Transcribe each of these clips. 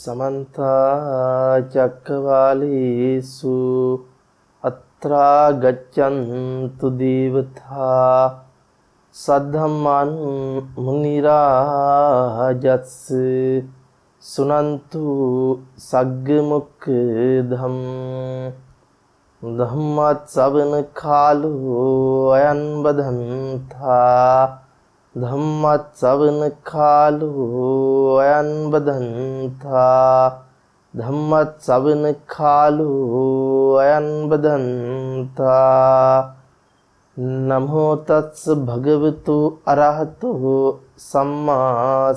समन्ता चक्रवालेषु अत्रा गच्छन्तु देवता सद्धम्मं मुनिराजस् सुनन्तु सग्गमुक्धम् धम्मश्रवण कालो अयं बदन्ता धम्मश्रवण कालो अयं बदन्ता धम्मश्रवण कालो अयं बदन्ता नमो तस् भगवतो अरहतो सम्मा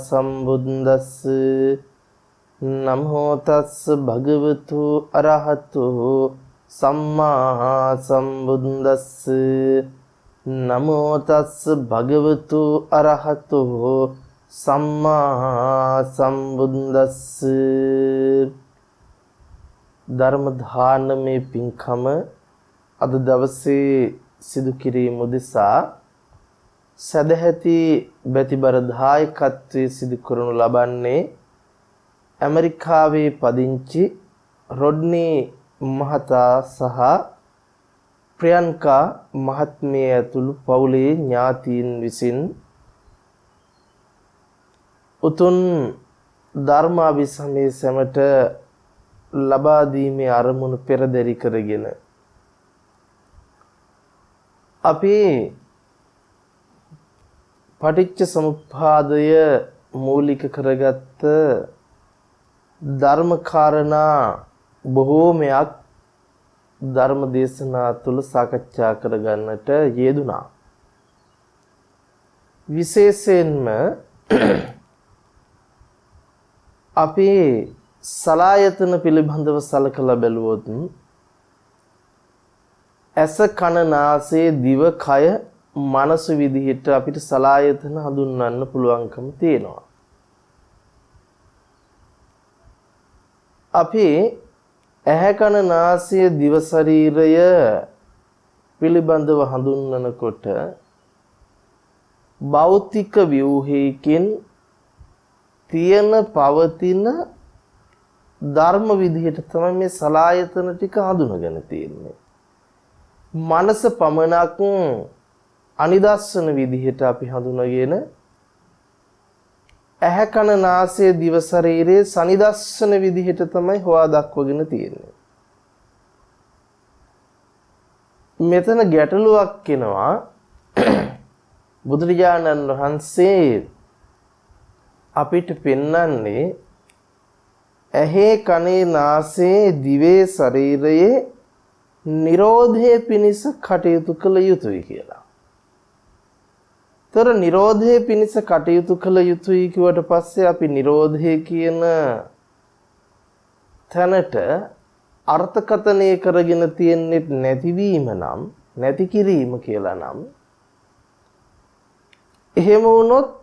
सम्बुद्दस्स नमो तस् भगवतो अरहतो सम्मा सम्बुद्दस्स नमो तस् भगवतो अरहतो सम्मा सम्बुद्दस्स ධර්ම දානමේ පින්කම අද දවසේ සිදු කිරීම උදෙසා සදැහැති බැතිබර දායකත්වයේ සිදු කරනු ලබන්නේ ඇමරිකාවේ පදිංචි රොඩ්නි මහතා සහ ප්‍රියන්කා මහත්මිය ඇතුළු පවුලේ ඥාතීන් විසින් උතුම් ධර්මාභිසමයේ සැමට ලබා දීමේ අරමුණු පෙරදරි කරගෙන අපි පටිච්ච සමුප්පාදය මූලික කරගත්ත ධර්ම කාරණා බොහෝමයක් ධර්ම දේශනා තුළ සාකච්ඡා කරගන්නට යෙදුණා. විශේෂයෙන්ම අපි සලායතන පිළිබඳව සලකලා බැලුවොත් ඇස කන නාසය දිව කය මනස විදිහට අපිට සලායතන හඳුන්වන්න පුළුවන්කම තියෙනවා. අපි ඇහැ කන නාසය දිව ශරීරය පිළිබඳව හඳුන්වනකොට භෞතික ව්‍යුහයකින් තියෙන පවතින ධර්ම විදිහට තමයි මේ සලායතන ටික හඳුනගෙන තියෙන්නේ. මනස පමණක් අනිදස්සන විදිහට අපි හඳුනගෙන ඇහැ කන නාසය දිව ශරීරයේ සනිදස්සන විදිහට තමයි හොවා දක්වගෙන තියෙන්නේ. මෙතන ගැටලුවක් එනවා. බුදුරජාණන් වහන්සේ අපිට පෙන්වන්නේ ඇහි කනේ නාසයේ දිවේ ශරීරයේ නිරෝධය පිණිස කටයුතු කළ යුතුයි කියලා. තොර නිරෝධය පිණිස කටයුතු කළ යුතුයි කිව්වට පස්සේ අපි නිරෝධය කියන තැනට අර්ථකථනය කරගෙන තියෙන්නේ නැතිවීම නම් නැති කිරීම කියලා නම් එහෙම වුණොත්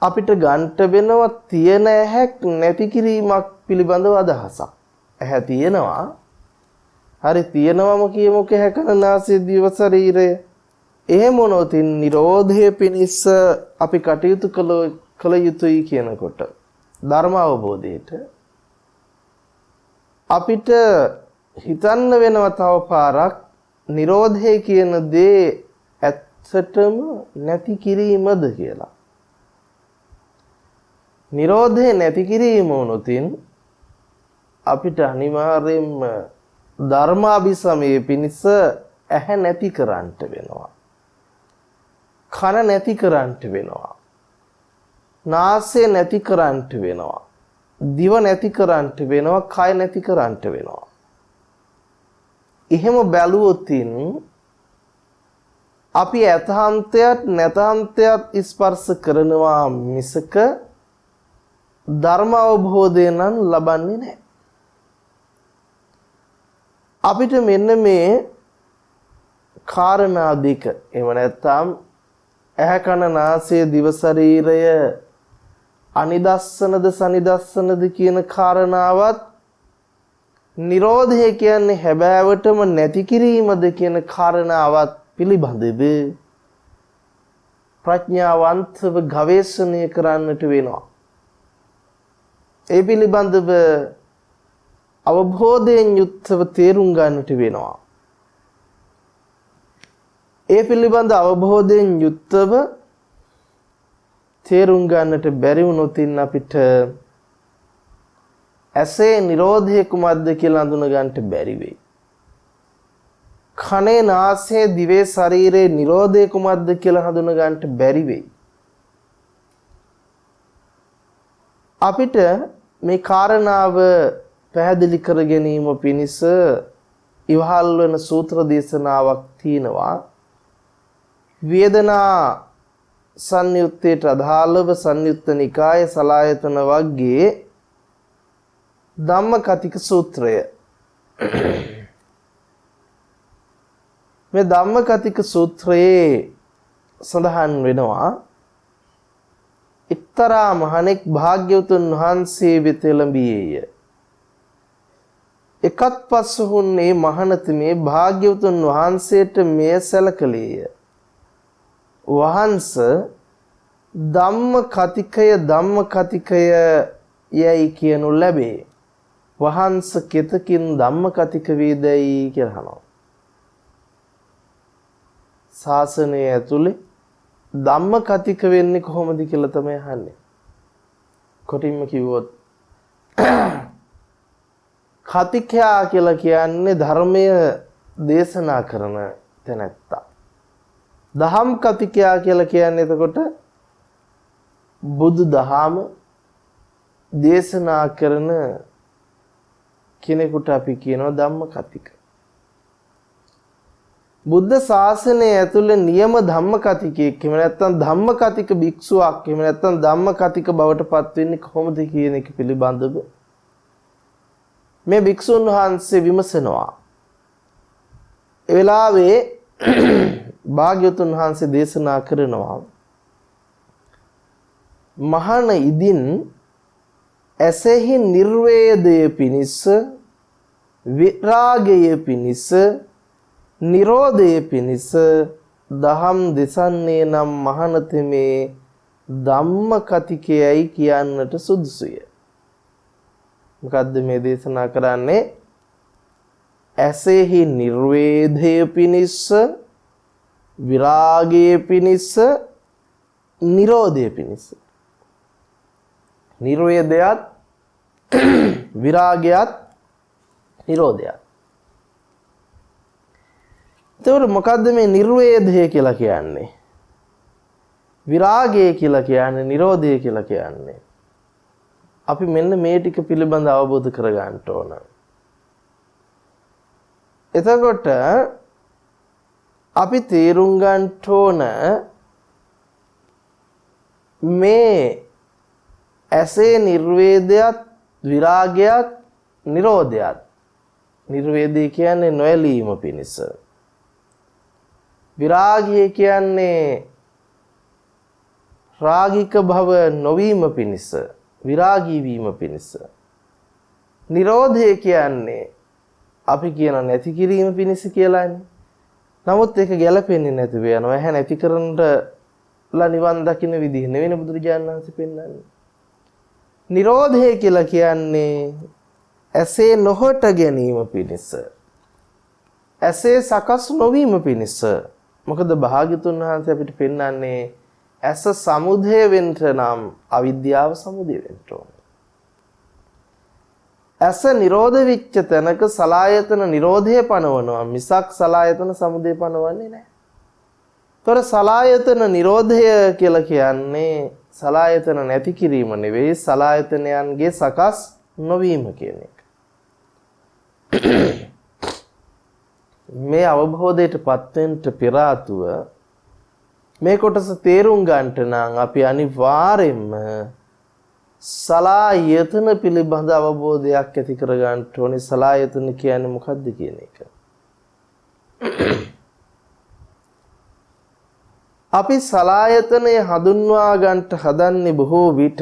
අපිට ගන්නට වෙනවා තියෙන ඇහැක් නැති කිරීමක් පිළිබඳව අදහසක්. ඇහැ තියෙනවා. හරි තියෙනවම කියමුක ඇහැ කන නාසය දිව ශරීරය. එහෙම වුණොත් නිරෝධය පිණිස අපි කටයුතු කළ යුතුයි කියනකොට ධර්ම අවබෝධයට අපිට හිතන්න වෙනවා තව පාරක් නිරෝධය කියන දේ ඇත්තටම නැති කිරීමද කියලා. නිරෝධය නැති කිරීම වුණොතින් අපිට අනිවාර්යයෙන්ම ධර්මාභිසමයේ පිණිස ඇහැ නැති කරන්නට වෙනවා. කන නැති කරන්නට වෙනවා. නාසය නැති කරන්නට වෙනවා. දිව නැති කරන්නට වෙනවා. කය නැති කරන්නට වෙනවා. එහෙම බැලුවොතින් අපි ඇතහන්තයත් නැතහන්තයත් ස්පර්ශ කරනවා මිසක ධර්ම අවබෝධය නම් ලබන්නේ නැහැ. අපිට මෙන්න මේ කාරණා දෙක එහෙම නැත්නම් ඇහැ කන නාසය දිව ශරීරය අනිදස්සනද සනිදස්සනද කියන කාරණාවත් නිරෝධය කියන්නේ හැබෑවටම නැති කිරීමද කියන කාරණාවත් පිළිබඳව ප්‍රඥාවන්තව ගවේෂණය කරන්නට වෙනවා. ඒ පිළිබඳව අවබෝධයෙන් යුක්තව තේරුම් ගන්නට වෙනවා. ඒ පිළිබඳ අවබෝධයෙන් යුක්තව තේරුම් ගන්නට බැරි වුණොත් අපිට ඇසේ නිරෝධය කුමක්ද කියලා අඳුන ගන්නට බැරි වෙයි. කනේ නාසයේ දිවේ ශරීරයේ නිරෝධය කුමක්ද කියලා හඳුන ගන්නට බැරි වෙයි. අපිට මේ කාරණාව පැහැදිලි කර ගැනීම පිණිස ඉවහල් වෙන සූත්‍ර දේශනාවක් තියෙනවා. වේදනා සංයුත්තේට අදාළව සංයුත්ත නිකාය සලායතන වර්ගයේ ධම්මකතික සූත්‍රය. මේ ධම්මකතික සූත්‍රයේ සඳහන් වෙනවා එක්තරා මහණෙක් භාග්‍යවතුන් වහන්සේ වෙත එළඹියේය. එකත් පස්වුන්නේ මහණතුමේ භාග්‍යවතුන් වහන්සේට මෙය සැලකලේය. වහන්ස ධම්මකතිකය යයි කියනු ලැබේ. වහන්ස කෙතකින් ධම්මකතික වේදයි කියලා අහනවා. ශාසනය ඇතුලේ ධම්මකතික වෙන්නේ කොහොමද කියලා තමයි අහන්නේ. කොටින්ම කිව්වොත් කතිකයා කියලා කියන්නේ ධර්මය දේශනා කරන තැනැත්තා. දහම් කතිකයා කියලා කියන්නේ එතකොට බුදු දහම දේශනා කරන කෙනෙකුට අපි කියනවා ධම්මකතික. බුද්ධ ශාසනය ඇතුළේ නියම ධම්මකතිකයෙක් එහෙම නැත්නම් ධම්මකතික භික්ෂුවක් එහෙම නැත්නම් ධම්මකතික බවට පත් වෙන්නේ කොහොමද කියන එක පිළිබඳව මේ භික්ෂුන් වහන්සේ විමසනවා. ඒ වෙලාවේ භාග්‍යවතුන් වහන්සේ දේශනා කරනවා මහණ ඉදින් ඇසෙහි නිර්වේදය පිණිස විරාගය පිණිස නිරෝධය පිණිස දහම් දෙසන්නේ නම් මහණතෙමේ ධම්මකතිකයයි කියන්නට සුදුසුය. මොකද්ද මේ දේශනා කරන්නේ? ඇසෙහි නිර්වේදය පිණිස විරාගය පිණිස නිරෝධය පිණිස. නිර්වේදයත් විරාගයත් නිරෝධයත්. එතකොට මොකද්ද මේ නිර්වේදය කියලා කියන්නේ? විරාගය කියලා කියන්නේ නිරෝධය කියලා කියන්නේ. අපි මෙන්න මේ ටික පිළිබඳව අවබෝධ කරගන්න ඕන. එතකොට අපි තේරුම් ගන්න ඕන මේ ඇසේ නිර්වේදයත් විරාගයත් නිරෝධයත්. නිර්වේදය කියන්නේ නොයලීම පිණිස. විරාගය කියන්නේ රාගික භව නොවීම පිණිස, විරාගී වීම පිණිස. නිරෝධය කියන්නේ අපි කියන නැති කිරීම පිණිස කියලානේ. නමුත් ඒක ගැලපෙන්නේ නැති වෙනවා. ඇහැ නැති කරන්නලා නිවන් දකින්න විදිහ නෙවෙයි බුදුරජාණන් වහන්සේ පෙන්නන්නේ. නිරෝධය කියලා කියන්නේ ඇසේ නොහොට ගැනීම පිණිස. ඇසේ සකස් නොවීම පිණිස. මොකද භාග්‍යතුන් වහන්සේ අපිට පෙන්වන්නේ ඇස සමුදය වෙන්න නම් අවිද්‍යාව සමුදය වෙන්න ඕන. ඇස නිරෝධ වෙච්ච තැනක සලායතන නිරෝධය පනවනවා මිසක් සලායතන සමුදය පනවන්නේ නැහැ. ତොර සලායතන නිරෝධය කියලා කියන්නේ සලායතන නැති කිරීම නෙවෙයි සලායතනයන්ගේ සකස් නොවීම කියන එක. මේ අවබෝධයටපත් වෙන්න පෙර ආතුව මේ කොටස තේරුම් ගන්නට නම් අපි අනිවාර්යයෙන්ම සලායතන පිළිබඳ අවබෝධයක් ඇති කර ගන්න ඕනේ. සලායතන කියන්නේ මොකක්ද කියන එක. අපි සලායතනය හඳුන්වා ගන්නට හදන්නේ බොහෝ විට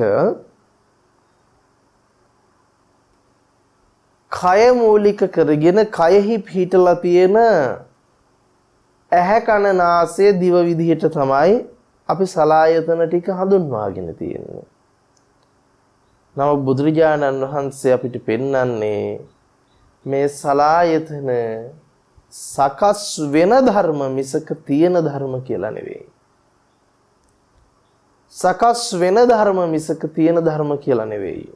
කය මූලික කරගෙන කයෙහි පිහිටලා තියෙන ඇහැ කන නාසය දිව විදිහට තමයි අපි සලායතන ටික හඳුන්වාගෙන තියෙන්නේ. නම බුදුරජාණන් වහන්සේ අපිට පෙන්වන්නේ මේ සලායතන සකස් වෙන ධර්ම මිසක තියෙන ධර්ම කියලා නෙවෙයි. සකස් වෙන ධර්ම මිසක තියෙන ධර්ම කියලා නෙවෙයි.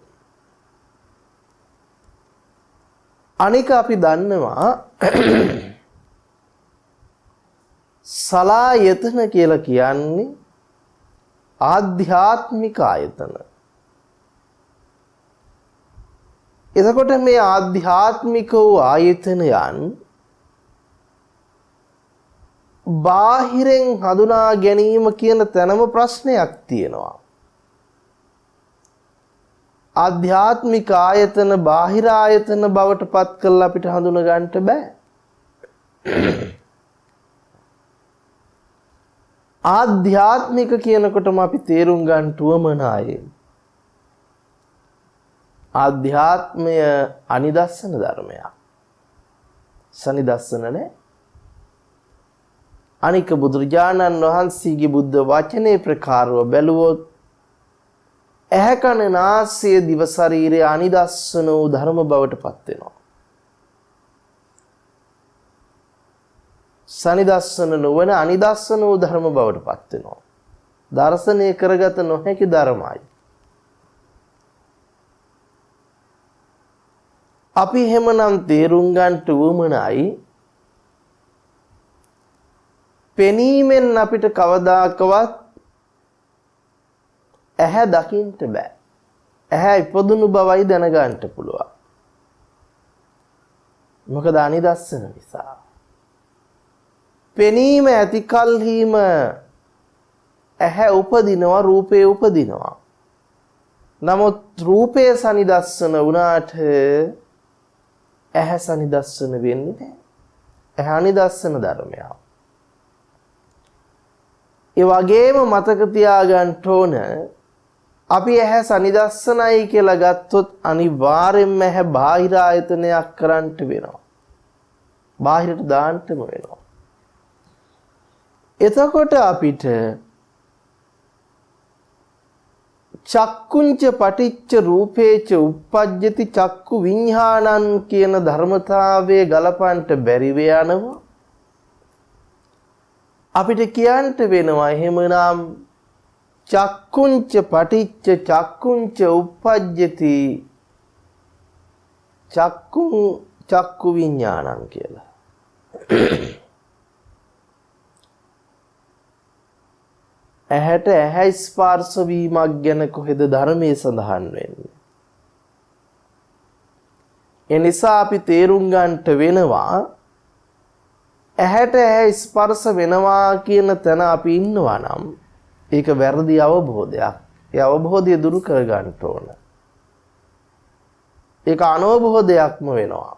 අනික අපි දන්නවා සලායතන කියලා කියන්නේ ආධ්‍යාත්මික ආයතන. එතකොට මේ ආධ්‍යාත්මික වූ ආයතනයන් බාහිරෙන් හඳුනා ගැනීම කියන තැනම ප්‍රශ්නයක් තියෙනවා. ආධ්‍යාත්මික ආයතන බාහිර ආයතන බවට පත් කරලා අපිට හඳුනා ගන්නට බෑ. ආධ්‍යාත්මික කියනකොටම අපි තේරුම් ගන්න උවමනායි. ආධ්‍යාත්මය අනිදස්සන ධර්මයක්. සනිදස්සන නෑ. අනික බුදුරජාණන් වහන්සේගේ බුද්ධ වචනේ ප්‍රකාරව බැලුවොත් ඇහැ කන නාසය දිව ශරීරය අනිදස්සන වූ ධර්ම බවට පත් වෙනවා. සනිදස්සන නොවන අනිදස්සන වූ ධර්ම බවට පත් වෙනවා. දර්ශනය කරගත නොහැකි ධර්මයි. අපි එහෙමනම් තේරුම් ගන්නට උවමනයි පෙනීමෙන් අපිට කවදාකවත් ඇහැ දකින්න බෑ. ඇහැ ඉපදුණු බවයි දැනගන්න පුළුවන්. මොකද අනිදස්සන නිසා. පෙනීම ඇති කල්හිම ඇහැ උපදිනවා, රූපේ උපදිනවා. නමුත් රූපේ සනිදස්සන වුණාට ඇහැ සනිදස්සන වෙන්නේ නැහැ. ඇහැ අනිදස්සන ධර්මයක්. ඒ වගේම මතක තියාගන්න ඕන අපි ඇහැ සනිදස්සනයි කියලා ගත්තොත් අනිවාර්යෙන්ම ඇහැ බාහිර ආයතනයක් කරන්නට වෙනවා. බාහිරට දාන්නම වෙනවා. එතකොට අපිට චක්කුංච පටිච්ච රූපේච uppajjati චක්කු විඤ්ඤාණං කියන ධර්මතාවයේ ගලපන්නට බැරිව යනවා. අපිට කියන්න වෙනවා එහෙමනම් චක්කුංච පටිච්ච චක්කුංච uppajjati චක්කු විඤ්ඤාණං කියලා. ඇහැට ඇහැ ස්පර්ශ වීමක් ගැන කොහෙද ධර්මයේ සඳහන් වෙන්නේ? ඒ නිසා අපි තේරුම් ගන්නට වෙනවා ඇහැට ඇහැ ස්පර්ශ වෙනවා කියන තැන අපි ඉන්නවා නම් ඒක වැරදි අවබෝධයක්. ඒ අවබෝධය දුරු කර ගන්න ඕන. ඒක අනවබෝධයක්ම වෙනවා.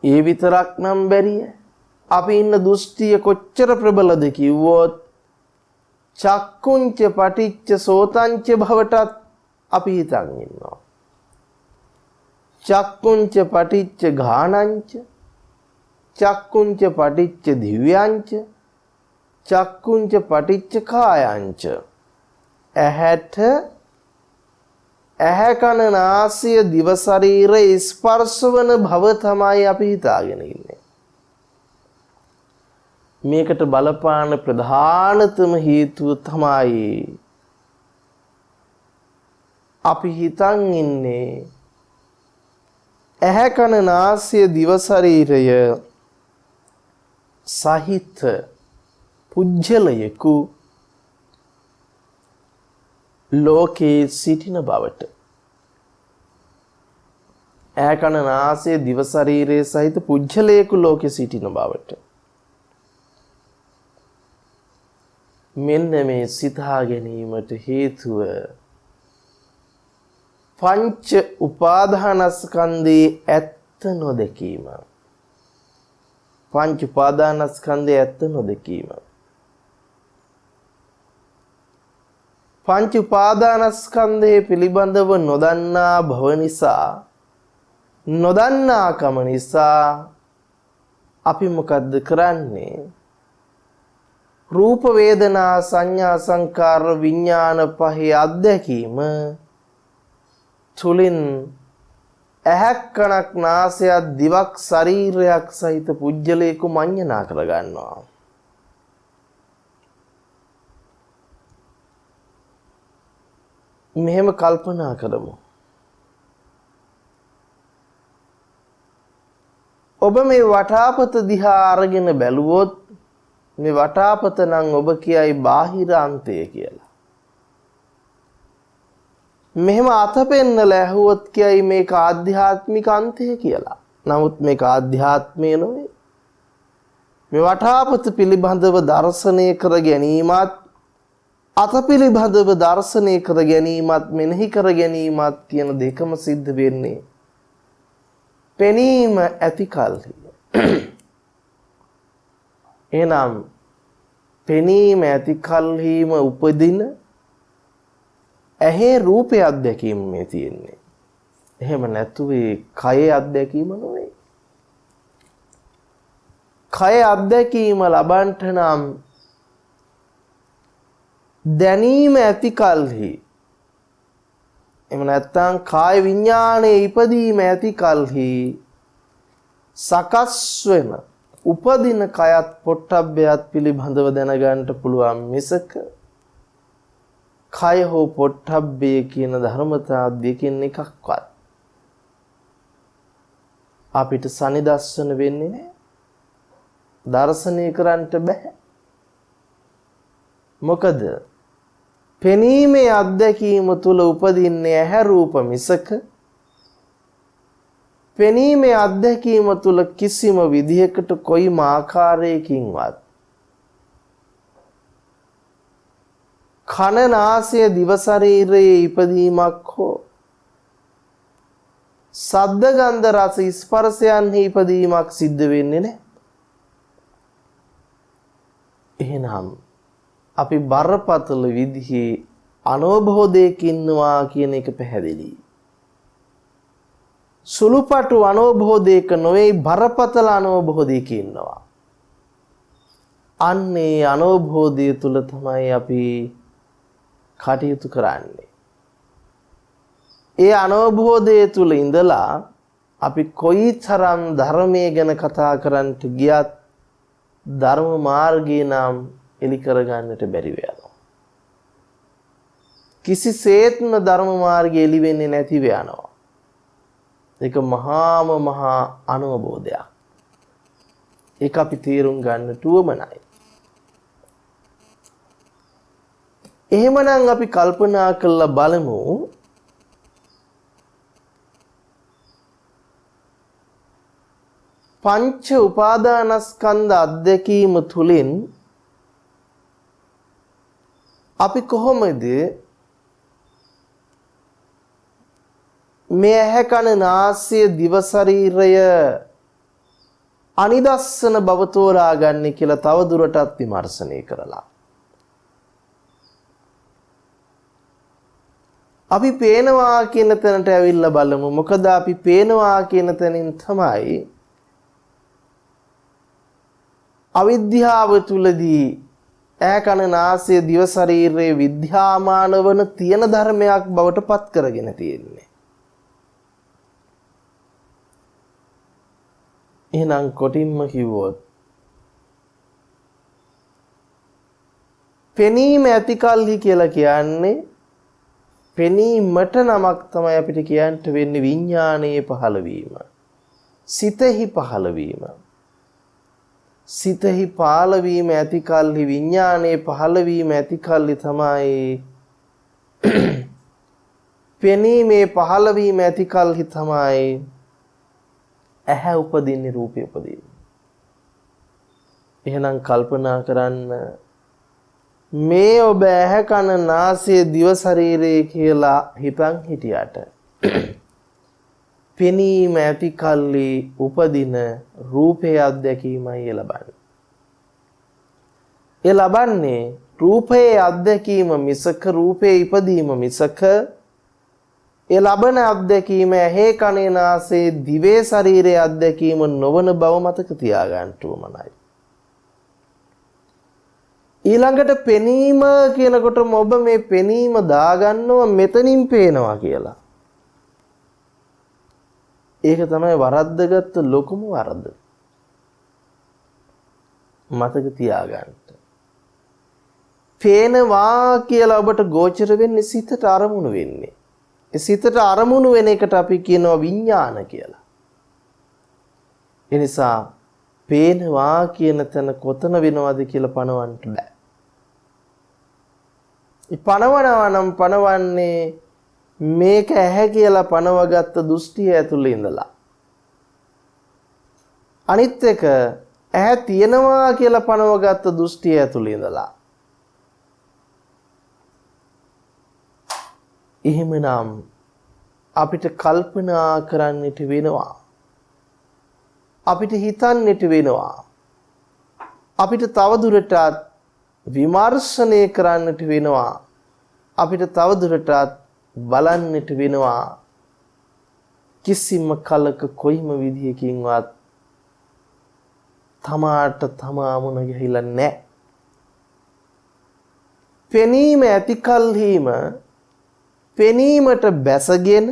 ඒ විතරක් නම් බැරිය. අපි ඉන්න දෘෂ්ටිය කොච්චර ප්‍රබලද කිව්වොත් චක්කුංච පටිච්ච සෝතංච භවටත් අපි හිතන් ඉන්නවා. චක්කුංච පටිච්ච ගානංච චක්කුංච පටිච්ච දිව්‍යංච චක්කුංච පටිච්ච කායංච. ඇහැට ඇහැ කන නාසය දිව ශරීරය ස්පර්ශ වන භව තමයි අපි හිතාගෙන ඉන්නේ. මේකට බලපාන ප්‍රධානතම හේතුව තමයි අපි හිතන් ඉන්නේ ඇහැ කන නාසය දිව ශරීරය සහිත පුජ්‍යලයකු ලෝකේ සිටින බවට. ඇහැ කන නාසය දිව ශරීරය සහිත පුජ්‍යලයකු ලෝකේ සිටින බවට. මෙන්න මේ සිතා ගැනීමට හේතුව පංච උපාදානස්කන්ධයේ ඇත්ත නොදැකීම. පංච උපාදානස්කන්ධයේ ඇත්ත නොදැකීම. පංච උපාදානස්කන්ධයේ පිළිබඳව නොදන්නා භව නිසා, නොදන්නාකම නිසා අපි මොකද්ද කරන්නේ? රූප වේදනා සංඥා සංකාර විඥාන පහේ අත්දැකීම තුලින් ඇහක් කනක් නාසයක් දිවක් ශරීරයක් සහිත පුජ්‍යලේකු මඤ්ඤණා කර ගන්නවා. මෙහෙම කල්පනා කරමු. ඔබ මේ වටාපත දිහා අරගෙන බැලුවොත් මේ වටාපත නම් ඔබ කියයි බාහිර අන්තය කියලා. මෙහෙම අත පෙන්නලා ඇහුවොත් කියයි මේක ආධ්‍යාත්මික අන්තය කියලා. නමුත් මේක ආධ්‍යාත්මය නෙවෙයි. මේ වටාපත පිළිබඳව දර්ශනය කර ගැනීමත් අත පිළිබඳව දර්ශනය කර ගැනීමත් මෙනෙහි කර ගැනීමත් කියන දෙකම සිද්ධ වෙන්නේ පෙනීම ඇති කල්හි. එනම් පෙනීම ඇති කල්හිම උපදින ඇහි රූපය අත්දැකීම මේ තියෙන්නේ. එහෙම නැතුව කයේ අත්දැකීම නෙවෙයි. කය අත්දැකීම ලබන්නට නම් දැනීම ඇති කල්හි එහෙම නැත්නම් කාය විඥානයේ ඉපදීම ඇති කල්හි සකස් වෙන උපදින කයත් පොට්ටබ්බයත් පිළිබඳව දැනගන්න පුළුවන් මිසක කය හෝ පොට්ටබ්බේ කියන ධර්මතා දෙකෙන් එකක්වත් අපිට සනිදස්සන වෙන්නේ නැහැ. දර්ශනය කරන්නට බෑ. මොකද පෙනීමේ අත්දැකීම තුල උපදින්නේ ඇහැ රූප මිසක පෙනීමේ අත්දැකීම තුල කිසිම විදිහකට කොයිම ආකාරයකින්වත් කන නාසය දිව ශරීරයේ ඉපදීමක් හෝ ශබ්ද ගන්ධ රස ස්පර්ශයන්හි ඉපදීමක් සිද්ධ වෙන්නේ නැහැ. එහෙනම් අපි බරපතල විදිහේ අනෝභෝධයක ඉන්නවා කියන එක පැහැදිලි. සුළුපටු අනෝභෝධයක නොවේ බරපතල අනෝභෝධයක ඉන්නවා. අන්නේ අනෝභෝධය තුල තමයි අපි කටයුතු කරන්නේ. ඒ අනෝභෝධය තුල ඉඳලා අපි කොයිතරම් ධර්මයේ ගැන කතා කරන්නට ගියත් ධර්ම මාර්ගේ නම් එලි කරගන්නට බැරි වෙනවා. කිසිසේත්ම ධර්ම මාර්ගය එලි වෙන්නේ නැති වෙනවා. ඒක මහා අනවබෝධයක්. ඒක අපි තේරුම් ගන්නට උවමනයි. එහෙමනම් අපි කල්පනා කරලා බලමු පංච උපාදානස්කන්ධ අධ්‍යක්ීම තුලින් අපි කොහොමද මේ ඇහැ කන නාසය දිව ශරීරය අනිදස්සන බව තෝරාගන්නේ කියලා තව දුරටත් විමර්ශනය කරලා අපි පේනවා කියන තැනට ඇවිල්ලා බලමු. මොකද අපි පේනවා කියන තැනින් තමයි අවිද්‍යාව තුලදී ඇහැ කන නාසය දිව ශරීරයේ විද්‍යාමාන වන තියෙන ධර්මයක් බවට පත් කරගෙන තියෙන්නේ. එහෙනම් කොටින්ම කිව්වොත් පෙනීම ඇති කල්හි කියලා කියන්නේ පෙනීමට නමක් තමයි අපිට කියන්න වෙන්නේ විඥානයේ පහළ වීම. සිතෙහි පහළ වීම. සිතෙහි පහළ වීම ඇති කල්හි විඥානයේ පහළ වීම ඇති කල්හි තමයි පෙනීමේ පහළ වීම ඇති කල්හි තමයි ඇහැ උපදින්නේ රූපය උපදින්නේ. එහෙනම් කල්පනා කරන්න මේ ඔබ ඇහැ කන නාසය දිව ශරීරය කියලා හිතන් හිටියට පෙනීම ඇති කල්ලි උපදින රූපේ අත්දැකීමයි ලබන්නේ. ඒ ලබන්නේ රූපේ අත්දැකීම මිසක රූපේ ඉපදීම මිසක ඒ ලබන අත්දැකීම ඇහි කනේ නාසයේ දිවේ ශරීරයේ අත්දැකීම නොවන බව මතක තියාගන්න ඕමනයි. ඊළඟට පෙනීම කියනකොටම ඔබ මේ පෙනීම දාගන්නව මෙතනින් පේනවා කියලා. ඒක තමයි වරද්දගත්තු ලොකුම වරද. මතක තියාගන්න. පේනවා කියලා ඔබට ගෝචර වෙන්නේ සිතට අරමුණු වෙන්නේ. ඒ සිතට අරමුණු වෙන එකට අපි කියනවා විඥාන කියලා. ඒ නිසා පේනවා කියන තැන කොතන වෙනවද කියලා පණවන්න බෑ. පණවනවා නම් පණවන්නේ මේක ඇහැ කියලා පණවගත්ත දෘෂ්ටිය ඇතුළේ ඉඳලා. අනිත් එක ඇහැ තියෙනවා කියලා පණවගත්ත දෘෂ්ටිය ඇතුළේ ඉඳලා. එහෙමනම් අපිට කල්පනා කරන්නට වෙනවා. අපිට හිතන්නට වෙනවා. අපිට තවදුරටත් විමර්ශනය කරන්නට වෙනවා. අපිට තවදුරටත් බලන්නට වෙනවා. කිසිම කලක කොයිම විදියකින්වත් තමාට තමා මුණ ගැහිලා නැහැ. පෙනීම ඇති කල්හිම පෙනීමට බැසගෙන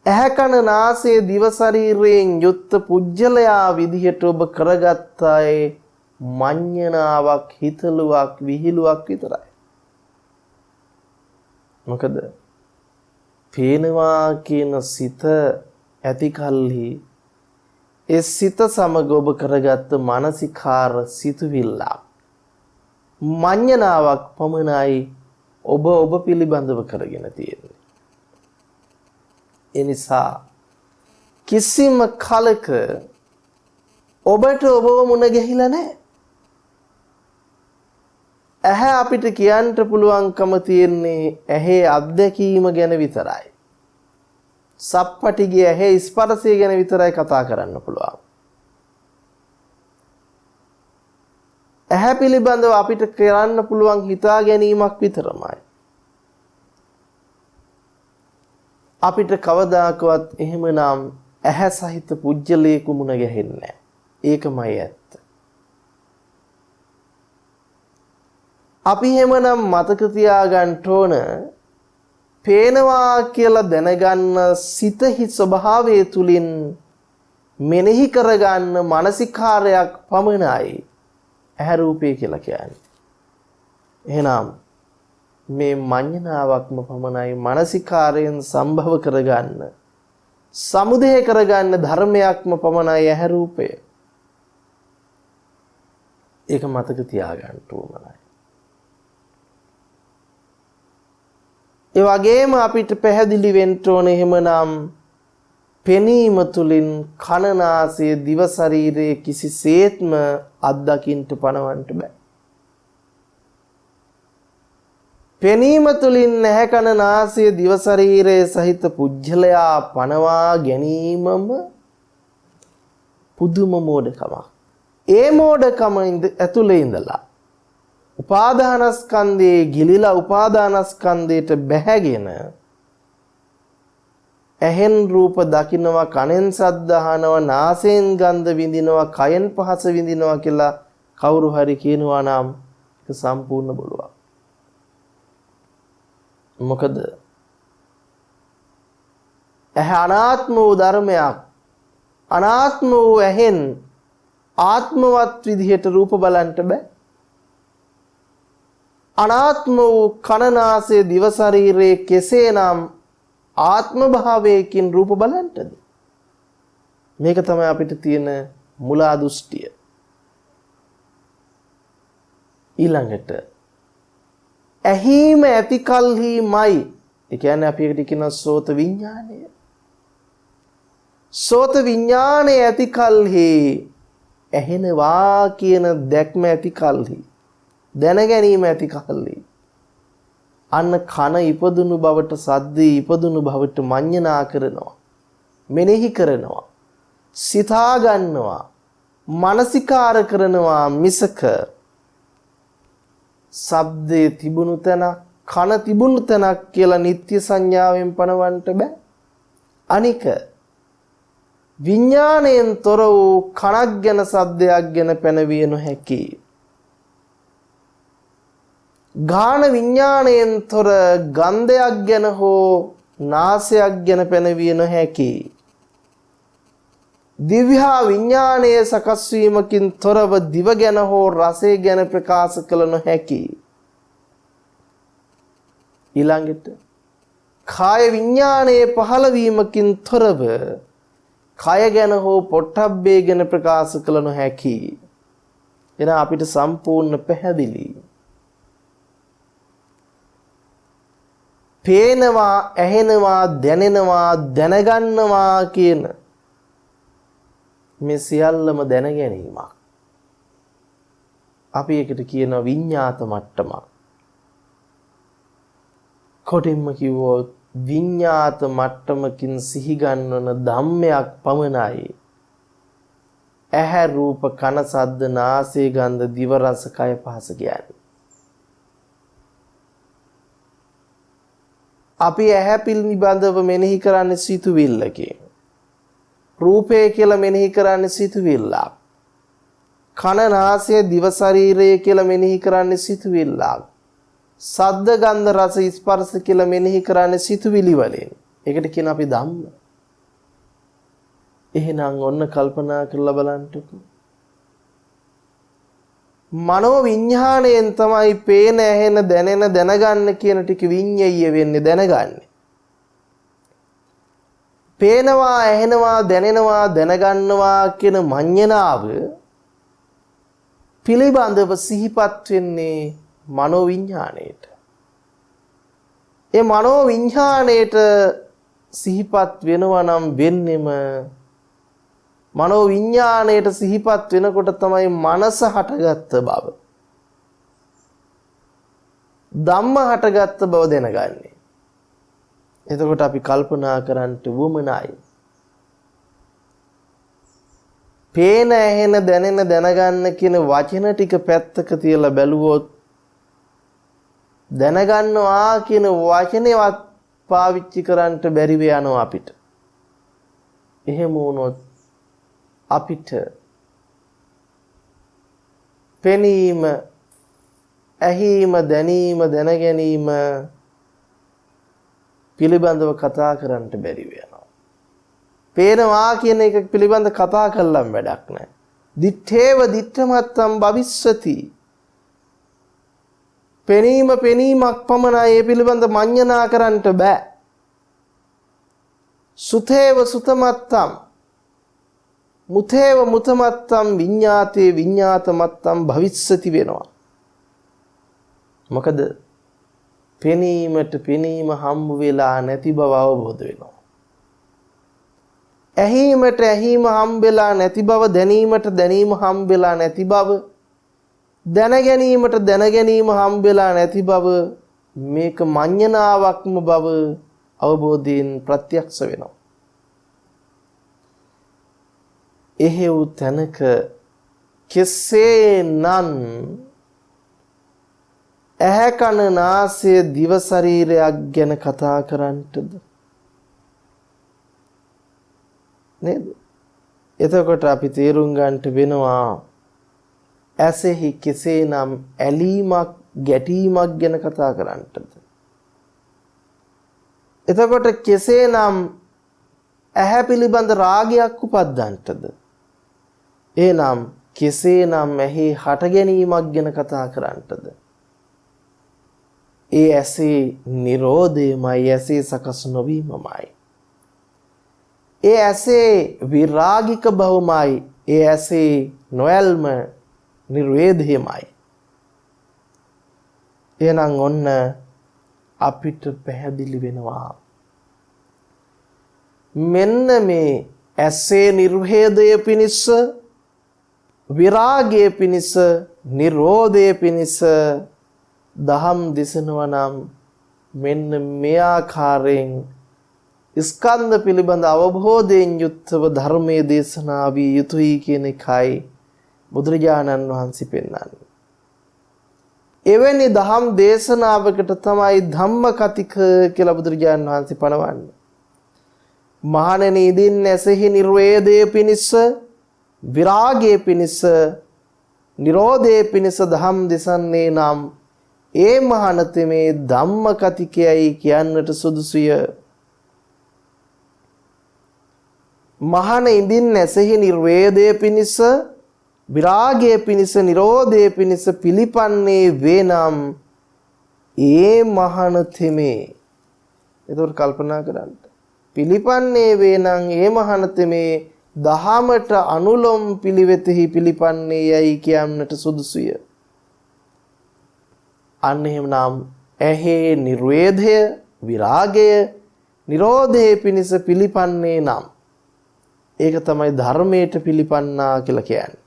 ඇහැ කන නාසය දිව ශරීරයෙන් යුක්ත පුජ්‍යලයා විදිහට ඔබ කරගත්තායේ මඤ්ඤණාවක් හිතලුවක් විහිළුවක් විතරයි. මොකද පේනවා කියන සිත ඇති කල්හි ඒ සිත සමග ඔබ කරගත්ත මානසිකාර සිතුවිල්ලක් මඤ්ඤණාවක් පමණයි ඔබ පිළිබඳව කරගෙන තියෙන්නේ. ඒ නිසා කිසිම කලක ඔබට ඔබව මුණ ගැහිලා නැහැ. ඇහැ අපිට කියන්න පුළුවන්කම තියෙන්නේ ඇහි අත්දැකීම ගැන විතරයි. සප්පටිගේ ඇහි ස්පර්ශය ගැන විතරයි කතා කරන්න පුළුවන්. ඇහැ පිළිබඳව අපිට කරන්න පුළුවන් හිතා ගැනීමක් විතරමයි. අපිට කවදාකවත් එහෙමනම් ඇහැ සහිත පුජ්‍යලයක මුණ ගැහෙන්නේ නැහැ. ඒකමයි ඇත්ත. අපි එහෙමනම් මතක තියාගන්න ඕන පේනවා කියලා දැනගන්න සිතෙහි ස්වභාවය තුලින් මෙනෙහි කරගන්න මානසිකාරයක් පමණයි ඇහැ රූපය කියලා කියන්නේ. එහෙනම් මේ මඤ්ඤණාවක්ම පමණයි මානසිකාරයෙන් සම්භව කරගන්න සමුදය කරගන්න ධර්මයක්ම පමණයි ඇහැ රූපය. ඒක මතක තියාගන්න ඕනයි. ඒ වගේම අපිට පැහැදිලි වෙන්න ඕනේ එහෙමනම් පෙනීම තුලින් කන නාසය දිව ශරීරයේ කිසිසේත්ම අත්දකින්න පණවන්න බෑ. පෙනීම තුලින් නැහැ කන නාසය දිව ශරීරයේ සහිත පුජ්‍යලයා පණවා ගැනීමම පුදුම මෝඩකමක්. ඒ මෝඩකම ඇතුලේ ඉඳලා උපාදානස්කන්ධයේ ගිලිලා උපාදානස්කන්ධයට බැහැගෙන ඇහෙන් රූප දකින්නවා කනෙන් ශබ්ද අහනවා නාසයෙන් ගන්ධ විඳිනවා කයෙන් පහස විඳිනවා කියලා කවුරු හරි කියනවා නම් ඒක සම්පූර්ණ බොරුවක්. මොකද ඇහැ අනාත්ම වූ ධර්මයක්. අනාත්ම වූ ඇහෙන් ආත්මවත් විදිහට රූප බලන්න බෑ. අනාත්ම වූ කන නාසය දිව ශරීරයේ කෙසේනම් ආත්ම භාවයකින් රූප බලන්නද? මේක තමයි අපිට තියෙන මුලා දෘෂ්ටිය. ඊළඟට ඇහිම ඇති කල්හිමයි. ඒ කියන්නේ අපි එකට කියන සෝත විඥානය. සෝත විඥානය ඇති කල්හි ඇහෙනවා කියන දැක්ම ඇති කල්හි දැන ගැනීම ඇති කල්හි අන්න කන ඉපදුණු බවට සද්දේ ඉපදුණු බවට මඤ්ඤණා කරනවා මෙනෙහි කරනවා සිතා ගන්නවා මානසිකාර කරනවා මිසක ශබ්දේ තිබුණු තැන කන තිබුණු තැනක් කියලා නිත්‍ය සංඥාවෙන් පනවන්න බෑ. අනික විඥාණයෙන් තොර වූ කනක් ගැන ශබ්දයක් ගැන පැනවිය නොහැකි. ගාන විඥාණයෙන් තොර ගන්ධයක් ගැන හෝ නාසයක් ගැන පැනවිය නොහැකි. දිව්‍යා විඥානයේ සකස් වීමකින් තොරව දිව ගැන හෝ රසය ගැන ප්‍රකාශ කළ නොහැකි. ඊළඟට කාය විඥානයේ පහළ වීමකින් තොරව කය ගැන හෝ පොට්ටබ්බේ ගැන ප්‍රකාශ කළ නොහැකි. එන අපිට සම්පූර්ණ පැහැදිලි. පේනවා, ඇහෙනවා, දැනෙනවා, දැනගන්නවා කියන මේ සියල්ලම දැන ගැනීමක්. අපි ඒකට කියනවා විඤ්ඤාත මට්ටමක්. කොටින්ම කිව්වොත් විඤ්ඤාත මට්ටමකින් සිහි ගන්නවන ධම්මයක් පමණයි. ඇහැ රූප කන සද්ද නාසය ගන්ධ දිව රස කය පහස කියන්නේ. අපි ඇහැ පිළිබඳව මෙනෙහි කරන්නේ සිතුවිල්ලකින්. රූපය කියලා මෙනෙහි කරන්නේ සිතුවිල්ලක්. කන නාසය දිව ශරීරය කියලා මෙනෙහි කරන්නේ සිතුවිල්ලක්. සද්ද ගන්ධ රස ස්පර්ශ කියලා මෙනෙහි කරන්නේ සිතුවිලි වලින්. ඒකට කියන අපි ධම්ම. එහෙනම් ඔන්න කල්පනා කරලා බලන්නකෝ. මනෝ විඥාණයෙන් තමයි පේන ඇහෙන දැනෙන දැනගන්න කියන ටික විඤ්ඤය වෙන්නේ දැනගන්නේ. පේනවා ඇහෙනවා දැනෙනවා දැනගන්නවා කියන මඤ්ඤණාව පිළිබඳව සිහිපත් වෙන්නේ මනෝ විඥාණයට. ඒ මනෝ විඥාණයට සිහිපත් වෙනවා නම් වෙන්නෙම මනෝ විඥාණයට සිහිපත් වෙනකොට තමයි මනස හටගත්ත බව. ධම්ම හටගත්ත බව දැනගන්නේ. එතකොට අපි කල්පනා කරන්නට වුමනයි. පේන ඇහෙන දැනෙන දැනගන්න කියන වචන ටික පැත්තක තියලා බැලුවොත් දැනගන්නවා කියන වචනේවත් පාවිච්චි කරන්නට බැරිව යනවා අපිට. එහෙම වුණොත් අපිට පෙනීම, ඇහිීම, දැනීම, දැනගැනීම පිළිබඳව කතා කරන්නට බැරි වෙනවා. පේනවා කියන එක පිළිබඳ කතා කළාම වැඩක් නැහැ. දිත්තේව දිත්තමත්තම් භවිස්සති. පෙනීම පෙනීමක් පමණයි. ඒ පිළිබඳ මඤ්ඤණා කරන්නට බෑ. සුතේව සුතමත්තම් මුතේව මුතමත්තම් විඤ්ඤාතේ විඤ්ඤාතමත්තම් භවිස්සති වෙනවා. මොකද පෙනීමට පෙනීම හම්බ වෙලා නැති බව අවබෝධ වෙනවා. ඇහිීමට ඇහිීම හම්බ වෙලා නැති බව, දැනීමට දැනීම හම්බ වෙලා නැති බව, දැනගැනීමට දැනගැනීම හම්බ වෙලා නැති බව, මේක මඤ්ඤණාවක්ම බව අවබෝධයෙන් ප්‍රත්‍යක්ෂ වෙනවා. එහෙව් තැනක කෙසේනම් ඇහැ කන නාසය දිව ශරීරයක් ගැන කතා කරන්නටද නේද? එතකොට අපි තේරුම් ගන්නට වෙනවා ඇසෙහි කෙසේනම් ඇලීමක් ගැටීමක් ගැන කතා කරන්නටද? එතකොට කෙසේනම් ඇහැ පිළිබඳ රාගයක් උපද්දන්නටද? එනම් කෙසේනම් ඇහි හට ගැනීමක් ගැන කතා කරන්නටද? ඒ ඇසේ නිරෝධයමයි, ඇසේ සකස් නොවීමමයි. ඒ ඇසේ විරාගික බවමයි, ඒ ඇසේ නොයල්ම නිර්වේදයමයි. එහෙනම් ඔන්න අපිට පැහැදිලි වෙනවා මෙන්න මේ ඇසේ නිර්වේදය පිණිස, විරාගය පිණිස, නිරෝධය පිණිස දහම් දෙසනවා නම් මෙන්න මේ ආකාරයෙන් ස්කන්ධ පිළිබඳ අවබෝධයෙන් යුක්තව ධර්මයේ දේශනා විය යුතුයි කියන එකයි බුදුරජාණන් වහන්සේ පෙන්වන්නේ. එවැනි දහම් දේශනාවකට තමයි ධම්මකතික කියලා බුදුරජාණන් වහන්සේ පනවන්නේ. මහණෙනි, ඉදින් ඇසෙහි නිර්වේදයේ පිණිස, විරාගයේ පිණිස, නිරෝධයේ පිණිස දහම් දෙසන්නේ නම් ඒ මහානතමේ ධම්ම කතිකයයි කියන්නට සුදුසුය. මහාන ඉදින් නැසෙහි නිර්වේදය පිණිස විරාගය පිණිස නිරෝධය පිණිස පිළිපන්නේ වේනම් ඒ මහානතමේ එතකොට කල්පනා කරන්න. පිළිපන්නේ වේනම් ඒ මහානතමේ දහමට අනුලොම් පිළිවෙතෙහි පිළිපන්නේ යයි කියන්නට සුදුසුය. අන්න එහෙමනම් ඇහි නිර්වේදය විරාගය නිරෝධය පිණිස පිළිපන්නේ නම් ඒක තමයි ධර්මයට පිළිපන්නා කියලා කියන්නේ.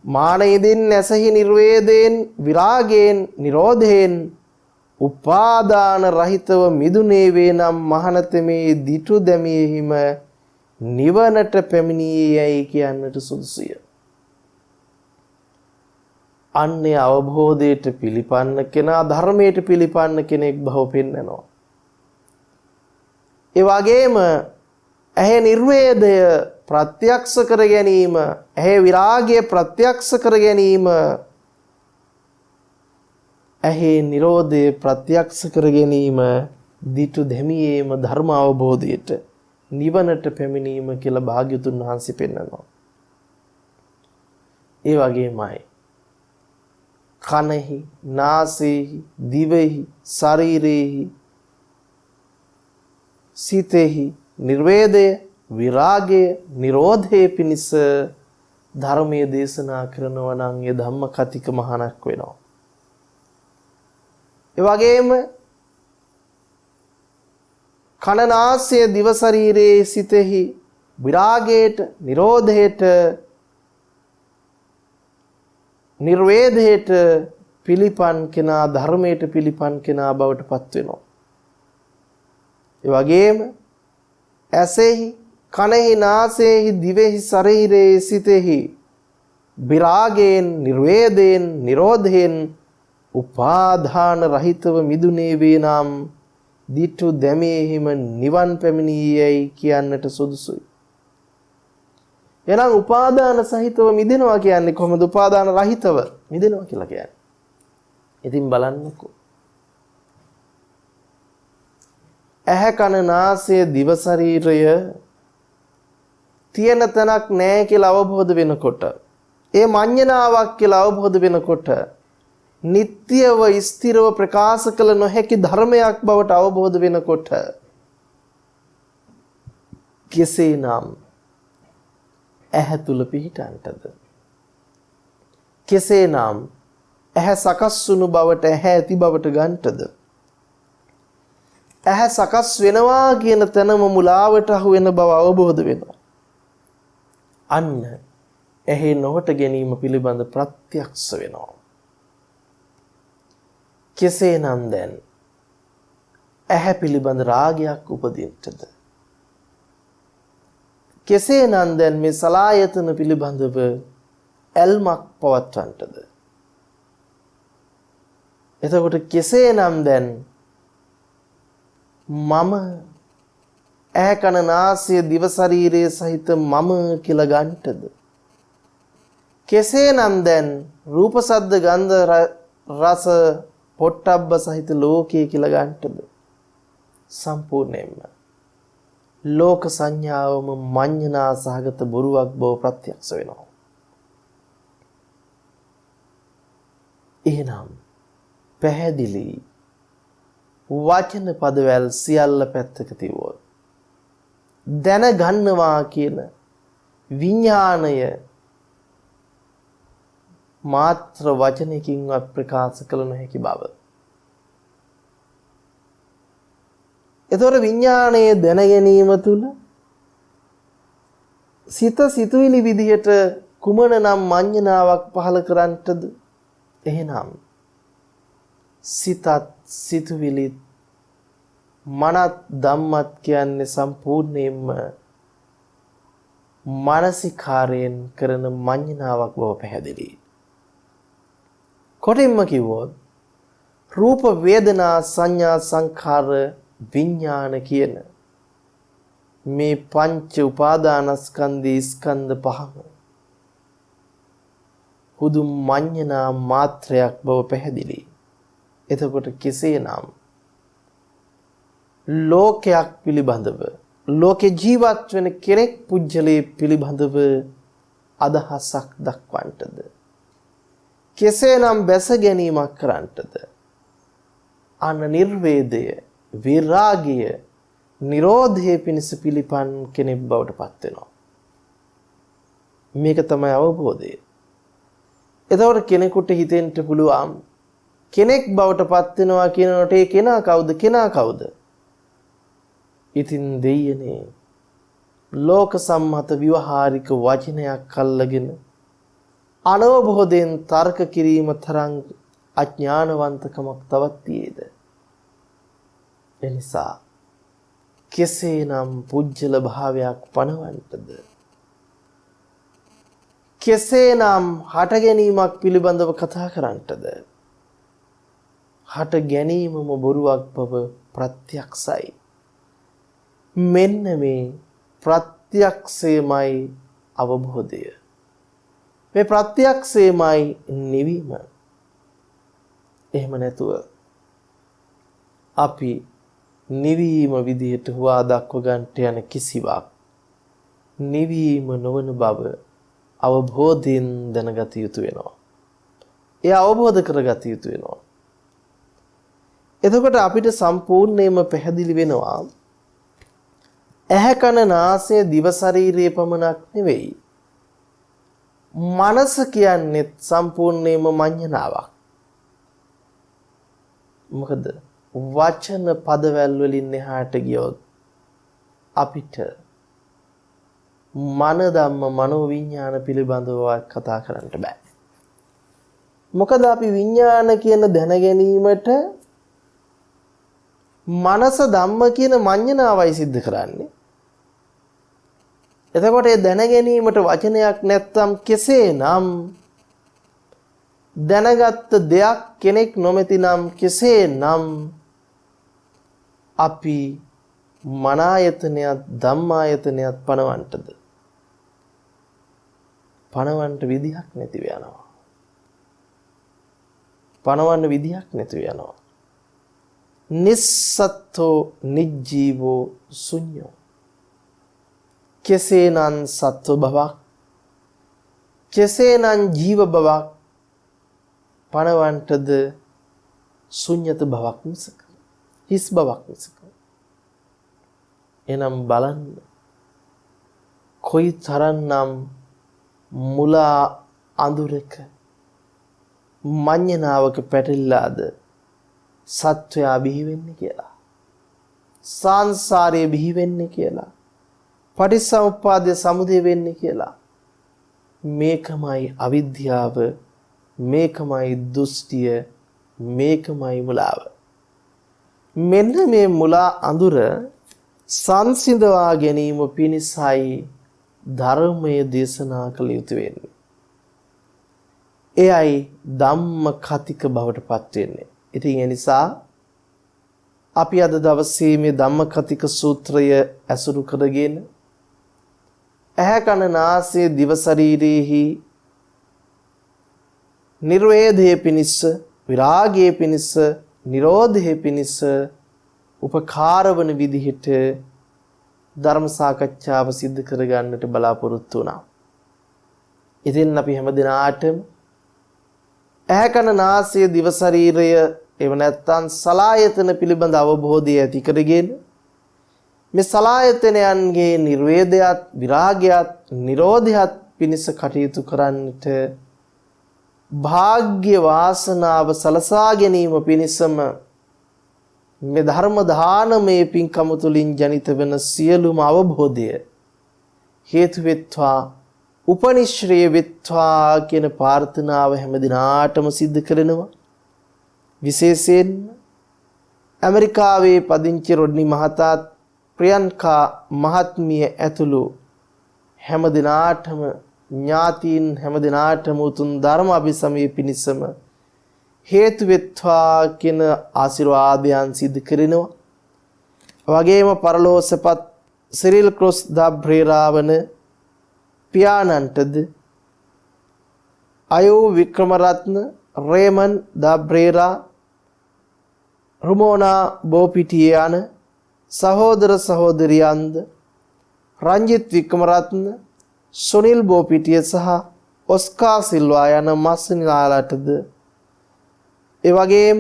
මානෙදින් නැසෙහි නිර්වේදයෙන් විරාගයෙන් නිරෝධයෙන් උපාදාන රහිතව මිදුනේ වේනම් මහානතමේ දිටු දැමියෙහිම නිවනට පැමිණියේයි කියන්නට සුදුසුය. අන්නේ අවබෝධයට පිළිපන්න කෙනා ධර්මයට පිළිපන්න කෙනෙක් බව පෙන්වනවා. ඒ වගේම ඇහි නිර්වේදය ප්‍රත්‍යක්ෂ කර ගැනීම, ඇහි විරාගය ප්‍රත්‍යක්ෂ කර ගැනීම, ඇහි නිරෝධය ප්‍රත්‍යක්ෂ කර ගැනීම දිටු දෙමියේම ධර්ම අවබෝධයට නිවනට පැමිණීම කියලා භාග්‍යතුන් වහන්සේ පෙන්වනවා. ඒ වගේමයි කනෙහි, නාසයෙහි, දිවෙහි, ශරීරෙහි, සිතෙහි නිර්වේදය, විරාගය, නිරෝධය පිණිස ධර්මයේ දේශනා කරනවා නම් ඒ ධම්ම කතික මහානක් වෙනවා. ඒ වගේම කන, නාසය, දිව, ශරීරයේ, සිතෙහි විරාගයට, නිරෝධයට, නිර්වේදයට පිළිපන් කෙනා ධර්මයට පිළිපන් කෙනා බවට පත් වෙනවා. ඒ වගේම ඇසෙහි, කනෙහි, නාසයෙහි, දිවෙහි, ශරීරයේ, සිතෙහි විරාගයෙන්, නිර්වේදයෙන්, නිරෝධයෙන් උපාදාන රහිතව මිදුනේ වේනම් දිටු දැමෙහිම නිවන් පැමිණියයි කියන්නට සුදුසුයි. එහෙනම් උපාදාන සහිතව මිදෙනවා කියන්නේ කොහොමද? උපාදාන රහිතව මිදෙනවා කියලා කියන්නේ. ඉතින් බලන්නකෝ. ඇහැ, කන, නාසය, දිව, ශරීරය තියෙන තැනක් නැහැ කියලා අවබෝධ වෙනකොට, ඒ මඤ්ඤණාවක් කියලා අවබෝධ වෙනකොට, නිට්ටයව ස්ථිරව ප්‍රකාශ කළ නොහැකි ධර්මයක් බවට අවබෝධ වෙනකොට කෙසේනම් ඇහැ තුල පිහිටන්ටද? කෙසේනම් ඇහැ සකස් වුණු බවට, ඇහැ ඇති බවට ගන්නටද? ඇහැ සකස් වෙනවා කියන තැනම මුලාවට අහු වෙන බව අවබෝධ වෙනවා. අන්න ඇහි නොහොට ගැනීම පිළිබඳ ප්‍රත්‍යක්ෂ වෙනවා. කෙසේනම් දැන් ඇහැ පිළිබඳ රාගයක් උපදින්නටද? කෙසේනම් දැන් මේ සලායතන පිළිබඳව ඇල්මක් පවත්වන්නටද? එතකොට කෙසේනම් දැන් මම ඇහැ, කන, නාසය, දිව, ශරීරය සහිත මම කියලා ගන්නටද? කෙසේනම් දැන් රූප, ශබ්ද, ගන්ධ, රස, පොට්ටබ්බ සහිත ලෝකය කියලා ගන්නටද? සම්පූර්ණයෙන්ම ලෝක සංඥාවම මඤ්ඤණා සහගත බොරුවක් බව ප්‍රත්‍යක්ෂ වෙනවා. එහෙනම් පැහැදිලි වචන පදවැල් සියල්ල පැත්තක තියුවොත් දැනගන්නවා කියන විඥාණය මාත්‍ර වචනකින්වත් ප්‍රකාශ කළ නොහැකි බව. එතකොට විඥාණය දැන ගැනීම තුල සිත සිතුවිලි විදියට කුමන නම් මඤ්ඤණාවක් පහළ කරන්නටද? එහෙනම් සිතත් සිතුවිලිත් මනත් ධම්මත් කියන්නේ සම්පූර්ණයෙන්ම මානසිකාරයෙන් කරන මඤ්ඤණාවක් බව පැහැදිලි. කොටින්ම කිව්වොත් රූප, වේදනා, සංඥා, සංඛාර, විඥාන කියන මේ පංච උපාදානස්කන්ධී ස්කන්ධ පහම හුදු මඤ්ඤණා මාත්‍රයක් බව පැහැදිලි. එතකොට කෙසේනම් ලෝකයක් පිළිබඳව ලෝකේ ජීවත් වෙන කෙනෙක් පුජ්‍යලේ පිළිබඳව අදහසක් දක්වන්නටද කෙසේනම් බැස ගැනීමක් කරන්නටද අන නිර්වේදය විරාගය නිරෝධය පිණිස පිළිපන් කෙනෙක් බවට පත් වෙනවා. මේක තමයි අවබෝධය. එතකොට කෙනෙකුට හිතෙන්න පුළුවන් කෙනෙක් බවට පත් වෙනවා කියනකොට ඒ කෙනා කවුද? කෙනා කවුද? ඉතින් දෙයියනේ ලෝක සම්මත විවහාරික වචනයක් අල්ලගෙන අනවබෝධයෙන් තර්ක කිරීම තරම් අඥානවන්තකමක් තවත් තියේද? එනිසා කෙසේනම් පුජ්‍යල භාවයක් පනවන්නටද? කෙසේනම් හට ගැනීමක් පිළිබඳව කතා කරන්නටද? හට ගැනීමම බොරුවක් බව ප්‍රත්‍යක්ෂයි. මෙන්න මේ ප්‍රත්‍යක්ෂයමයි අවබෝධය. මේ ප්‍රත්‍යක්ෂයමයි නිවීම. එහෙම නැතුව අපි නිවීම විදිහට හුවා දක්ව ගන්නට යන කිසිවක් නිවීම නොවන බව අවබෝධයෙන් දැනගත යුතු වෙනවා. ඒ අවබෝධ කරගත යුතු වෙනවා. එතකොට අපිට සම්පූර්ණයෙන්ම පැහැදිලි වෙනවා ඇහැ කන නාසය දිව ශරීරය පමණක් නෙවෙයි. මනස කියන්නේ සම්පූර්ණයෙන්ම මඤ්ඤණාවක්. මොකද වචන පදවැල් වලින් එහාට ගියොත් අපිට මන ධම්ම මනෝ විඥාන පිළිබඳව කතා කරන්න බෑ. මොකද අපි විඥාන කියන දැන ගැනීමට මනස ධම්ම කියන මඤ්ඤණාවයි සිද්ධ කරන්නේ. එතකොට ඒ දැන ගැනීමට වචනයක් නැත්තම් කෙසේනම් දැනගත් දෙයක් කෙනෙක් නොමැතිනම් කෙසේනම් අපි මනායතනයත් ධම්මායතනයත් පනවන්නටද? පනවන්න විදිහක් නැතිව යනවා. පනවන්න විදිහක් නැතිව යනවා. නිස්සත්තෝ නිජ්ජීවෝ ශුන්‍යෝ. කෙසේනම් සත්ව බවක් කෙසේනම් ජීව බවක් පනවන්නටද? ශුන්‍යත බවක් මිසක හිස් බවක් මිසක. එනම් බලන්න කොයි තරම්නම් මුලා අඳුරක මඤ්ඤණාවක පැටලිලාද සත්වයා බිහි වෙන්නේ කියලා. සංසාරයේ බිහි වෙන්නේ කියලා. පටිච්චසමුප්පාදයේ සමුදය වෙන්නේ කියලා. මේකමයි අවිද්‍යාව, මේකමයි දෘෂ්ටිය, මේකමයි මුලාව. මෙන්න මේ මුලා අඳුර සංසිඳවා ගැනීම පිණිසයි ධර්මයේ දේශනා කළ යුතු වෙන්නේ. එයයි ධම්ම කතික බවට පත් වෙන්නේ. ඉතින් ඒ නිසා අපි අද දවසේ මේ ධම්ම කතික සූත්‍රය ඇසුරු කරගෙන ඇහැ කන නාසය දිව ශරීරයේහි නිර්වේදයේ පිණිස විරාගයේ පිණිස නිරෝධයේ පිණිස උපකාර වන විදිහට ධර්ම සාකච්ඡාව සිදු කර ගන්නට බලාපොරොත්තු වුණා. ඉතින් අපි හැමදිනාටම ඇහැ කන නාසය දිව ශරීරය එව නැත්තම් සලායතන පිළිබඳ අවබෝධය ඇති කරගෙන මේ සලායතනයන්ගේ නිර්වේදයත් විරාගයත් නිරෝධයත් පිණිස කටයුතු කරන්නට භාග්‍ය වාසනාව සලසා ගැනීම පිණිසම මේ ධර්ම දානමේ පින්කම තුලින් ජනිත වෙන සියලුම අවබෝධය හේතු වෙත්වා උපනිශ්‍රේ වෙත්වා කියන ප්‍රාර්ථනාව හැම දිනාටම සිද්ධ කරනවා. විශේෂයෙන් ඇමරිකාවේ පදිංචි රොඩ්නි මහතාත් ප්‍රියන්කා මහත්මිය ඇතුළු හැම දිනාටම ඥාතීන් හැම දිනාටම උතුම් ධර්ම අභිසමය පිණිසම හේතු වෙත්වා කියන ආශිර්වාදයන් සිදු කරනවා. වගේම පරලෝසපත් සිරිල් ක්‍රොස් දා බ්‍රේරාවන පියාණන්ටද අයෝ වික්‍රමරත්න, රේමන් දා බ්‍රේරා, රුමෝනා බෝපිටිය යන සහෝදර සහෝදරියන්ද, රංජිත් වික්‍රමරත්න, සුනිල් බෝපිටිය සහ ඔස්කා සිල්වා යන මස්නිලාලටද, ඒ වගේම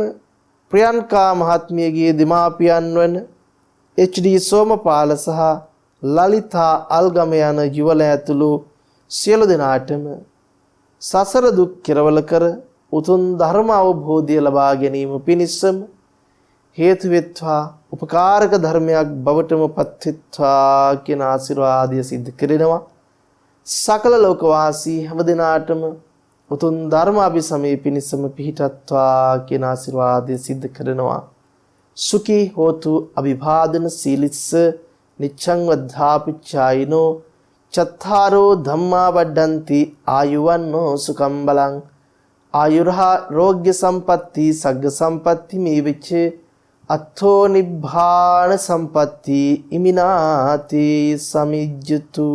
ප්‍රියන්කා මහත්මියගේ දෙමාපියන් වන එච්.ඩී. සෝමපාල සහ ලලිතා අල්ගම යන යුවළ ඇතුළු සියලු දෙනාටම සසර දුක් කෙරවල කර උතුම් ධර්ම අවබෝධය ලබා ගැනීම පිණිසම හේතු වෙත්වා, උපකාරක ධර්මයක් බවටම පත්වෙත්වා කියන ආශිර්වාදය සිද්ධ කරනවා. සකල ලෝකවාසී හැම දිනාටම උතුම් ධර්ම අභිසමය පිණිසම පිහිටත්වා කියන ආශිර්වාදය සිද්ධ කරනවා. සුඛී හෝතු අභිවාදන සීලිස්ස නිච්ඡං වද්ධාපිච්ඡායිනෝ චත්තාරෝ ධම්මා වඩ්ඩಂತಿ ආයුවන්නෝ සුඛං බලං ආයුරාෝග්‍ය සම්පatti සග්ග සම්පatti මේ වෙච්ච අත්ථෝ නිබ්බාන සම්පatti ඉමිනාති සමිජ්ජතු.